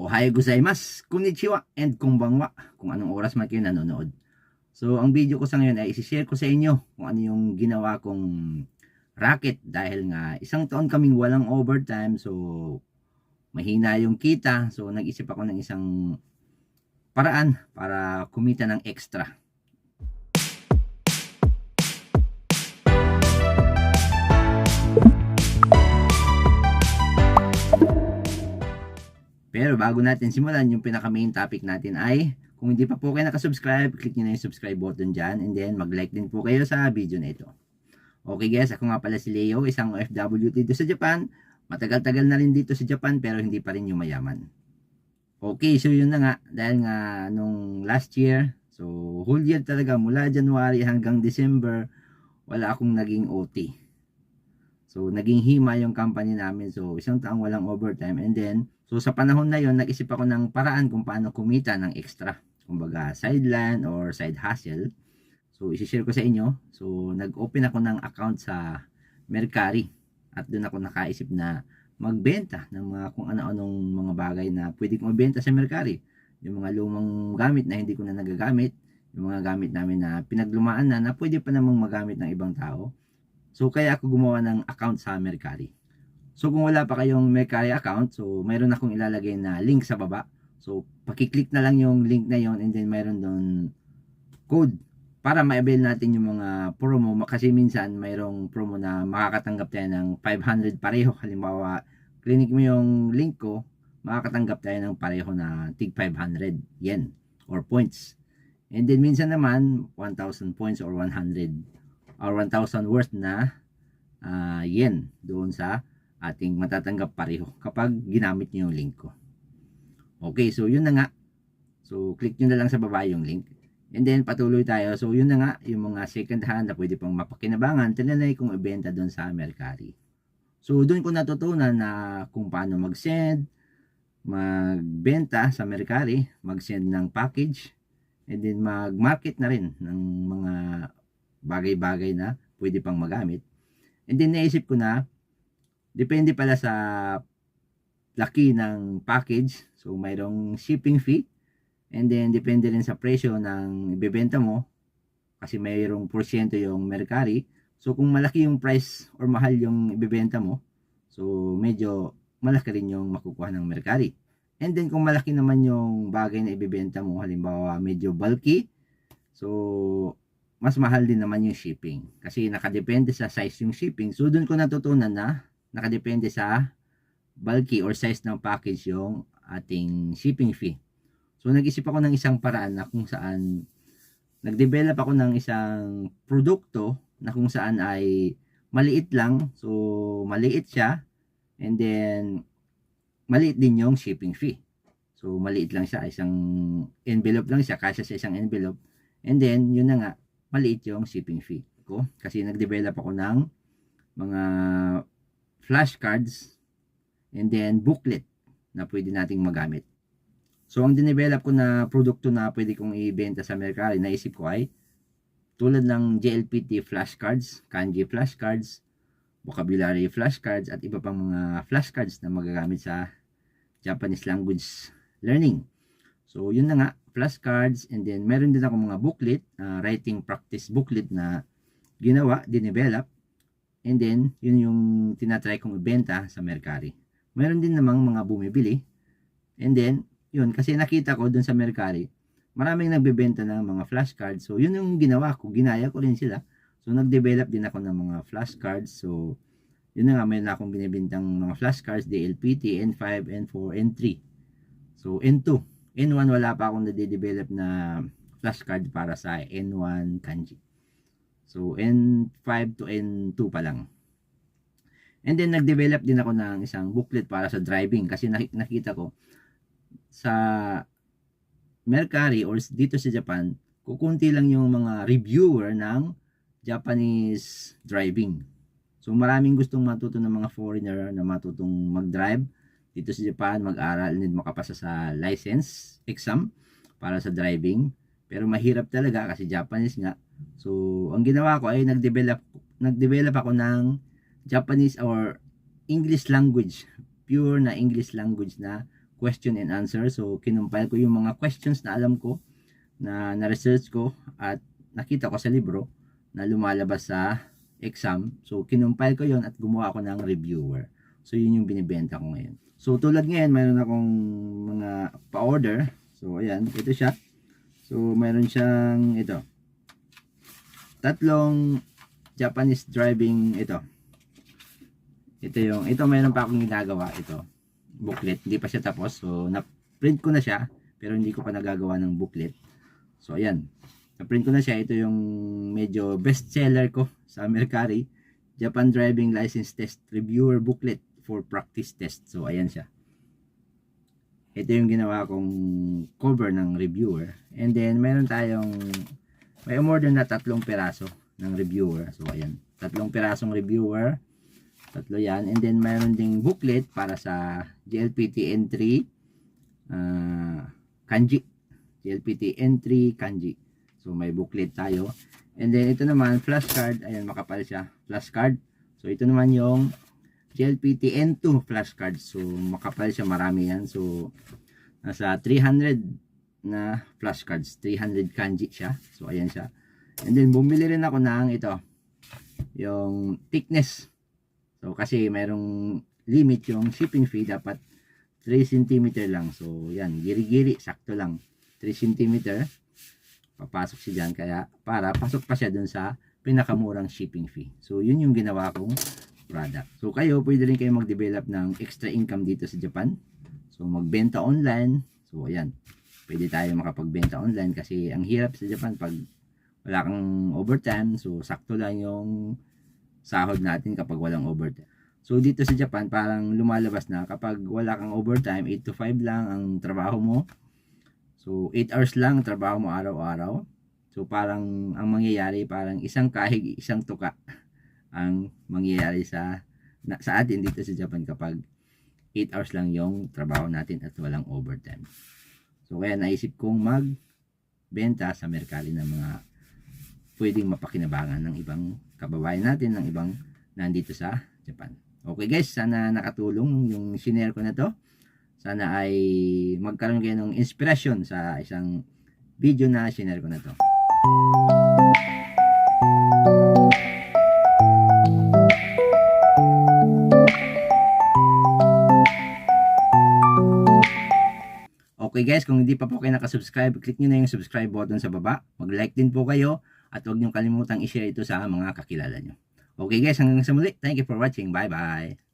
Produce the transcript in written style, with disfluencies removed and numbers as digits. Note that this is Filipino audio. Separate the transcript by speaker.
Speaker 1: Ohayo gozaimasu, konnichiwa, and konbanwa kung anong oras man kayo nanonood. So, ang video ko sa ngayon ay isi-share ko sa inyo kung ano yung ginawa kong racket dahil nga isang taon kaming walang overtime. So, mahina yung kita. So, nag-isip ako ng isang paraan para kumita ng extra. Pero bago natin simulan, yung pinaka main topic natin ay, kung hindi pa po kayo nakasubscribe, click nyo na yung subscribe button dyan, and then mag-like din po kayo sa video na ito. Okay guys, ako nga pala si Leo, isang OFW dito sa Japan. Matagal-tagal na rin dito sa Japan pero hindi pa rin yung mayaman. Okay, so yun na nga, dahil nga nung last year, so whole year talaga, mula January hanggang December, wala akong naging OT. So, naging hima yung company namin. So, isang taong walang overtime. And then, so sa panahon na yon, nag-isip ako ng paraan kung paano kumita ng extra. Kumbaga, sideline or side hustle. So, isi-share ko sa inyo. So, nag-open ako ng account sa Mercari. At doon ako nakaisip na magbenta ng mga kung ano-anong mga bagay na pwede kong mabenta sa Mercari. Yung mga lumang gamit na hindi ko na nagagamit. Yung mga gamit namin na pinaglumaan na pwede pa namang magamit ng ibang tao. So, kaya ako gumawa ng account sa Mercari. So, kung wala pa kayong Mercari account, so, mayroon akong ilalagay na link sa baba. So, pakiclick na lang yung link na yon, and then mayroon doon code para ma-avail natin yung mga promo. Kasi minsan, mayroong promo na makakatanggap tayo ng 500 pareho. Halimbawa, click mo yung link ko, makakatanggap tayo ng pareho na tig 500 yen or points. And then, minsan naman, 1,000 points or 100 or 1,000 worth na yen doon sa ating matatanggap pareho kapag ginamit nyo yung link ko. Okay, so yun na nga. So, click nyo na lang sa baba yung link. And then, patuloy tayo. So, yun na nga, yung mga second hand na pwede pang mapakinabangan, tinanay kong ibenta doon sa Mercari. So, doon ko natutunan na kung paano mag-send, magbenta sa Mercari, mag-send ng package, and then mag-market na rin ng mga bagay-bagay na pwede pang magamit. And then naisip ko na depende pala sa laki ng package. So mayroong shipping fee, and then depende rin sa presyo ng ibebenta mo kasi mayroong porsyento yung Mercari. So kung malaki yung price or mahal yung ibebenta mo, so medyo malaki rin yung makukuha ng Mercari. And then kung malaki naman yung bagay na ibebenta mo, halimbawa medyo bulky, so mas mahal din naman yung shipping. Kasi nakadepende sa size yung shipping. So, doon ko natutunan na nakadepende sa bulky or size ng package yung ating shipping fee. So, nag-isip ako ng isang paraan na kung saan nag-develop ako ng isang produkto na kung saan ay maliit lang. So, maliit siya. And then, maliit din yung shipping fee. So, maliit lang siya. Isang envelope lang siya. Kasya sa isang envelope. And then, yun na nga, maliit yung shipping fee ko kasi nag-develop ako ng mga flashcards and then booklet na pwede nating magamit. So, ang dinevelop ko na produkto na pwede kong ibenta sa Mercari, naisip ko ay tulad ng JLPT flashcards, kanji flashcards, vocabulary flashcards, at iba pang mga flashcards na magagamit sa Japanese language learning. So, yun na nga, flashcards, and then meron din ako mga booklet, writing practice booklet na ginawa, dinevelop, and then yun yung tinatry kong ibenta sa Mercari. Meron din namang mga bumibili, and then yun, kasi nakita ko dun sa Mercari, maraming nagbebenta ng mga flashcards, so yun yung ginawa ko, ginaya ko rin sila. So, nag-develop din ako ng mga flashcards, so yun na nga, meron akong binibintang mga flashcards, DLPT, N5, N4, N3, so N2. N1 wala pa akong nade-develop na flashcard para sa N1 kanji. So, N5 to N2 pa lang. And then, nag-develop din ako ng isang booklet para sa driving kasi nakita ko sa Mercari or dito sa Japan, kukunti lang yung mga reviewer ng Japanese driving. So, maraming gustong matuto ng mga foreigner na matutong mag-drive dito sa Japan, mag-aral, need makapasa sa license exam para sa driving. Pero mahirap talaga kasi Japanese nga. So, ang ginawa ko ay nag-develop ako ng Japanese or English language, pure na English language na question and answer. So kinumpile ko yung mga questions na alam ko, na na-research ko at nakita ko sa libro na lumalabas sa exam. So kinumpile ko yon at gumawa ako ng reviewer. So yun yung binibenta ko ngayon. So tulad ngayon, mayroon akong mga pa-order. So ayan, ito siya. So mayroon siyang ito. 3 Japanese driving ito. Ito mayroon pa akong ginagawa ito. Booklet, hindi pa siya tapos. So na-print ko na siya pero hindi ko pa nagagawa ng booklet. So ayan, na-print ko na siya. Ito yung medyo best seller ko sa Mercari, Japan Driving License Test Reviewer Booklet for Practice Test. So ayan siya. Ito yung ginawa kong cover ng reviewer. And then meron tayong may umorder na 3 piraso ng reviewer. So ayan, 3 pirasong reviewer. 3 yan. And then mayroon ding booklet para sa GLPT N3 Kanji. GLPT N3 Kanji. So may booklet tayo. And then ito naman flashcard. Ayan, makapal siya. Flashcard. So ito naman yung GLPT N2 flashcard. So makapal siya, marami yan. So nasa 300 na flashcards. 300 kanji siya. So ayan siya. And then bumili rin ako ng ito. Yung thickness. So kasi mayroong limit yung shipping fee. Dapat 3 cm lang. So yan, giri-giri. Sakto lang. 3 cm. Papasok siya dyan. Kaya para pasok pa siya dun sa pinakamurang shipping fee. So yun yung ginawa kong product. So kayo, pwede rin kayo mag-develop ng extra income dito sa Japan. So magbenta online. So ayan, pwede tayo makapagbenta online kasi ang hirap sa Japan pag wala kang overtime. So sakto lang yung sahod natin kapag walang overtime. So dito sa Japan parang lumalabas na kapag wala kang overtime, 8 to 5 lang ang trabaho mo. So 8 hours lang ang trabaho mo araw-araw. So parang ang mangyayari parang isang kahig, isang tuka ang mangyayari sa atin dito sa Japan kapag 8 hours lang yung trabaho natin at walang overtime. So kaya naisip kong magbenta sa Mercari ng mga pwedeng mapakinabangan ng ibang kababayan natin, ng ibang nandito sa Japan. Okay guys, sana nakatulong yung shinare ko na to. Sana ay magkaroon kayo ng inspirasyon sa isang video na shinare ko na to. Okay guys, kung hindi pa po kayo nakasubscribe, click nyo na yung subscribe button sa baba. Mag-like din po kayo at huwag nyo kalimutang i-share ito sa mga kakilala nyo. Okay guys, hanggang sa muli. Thank you for watching. Bye bye.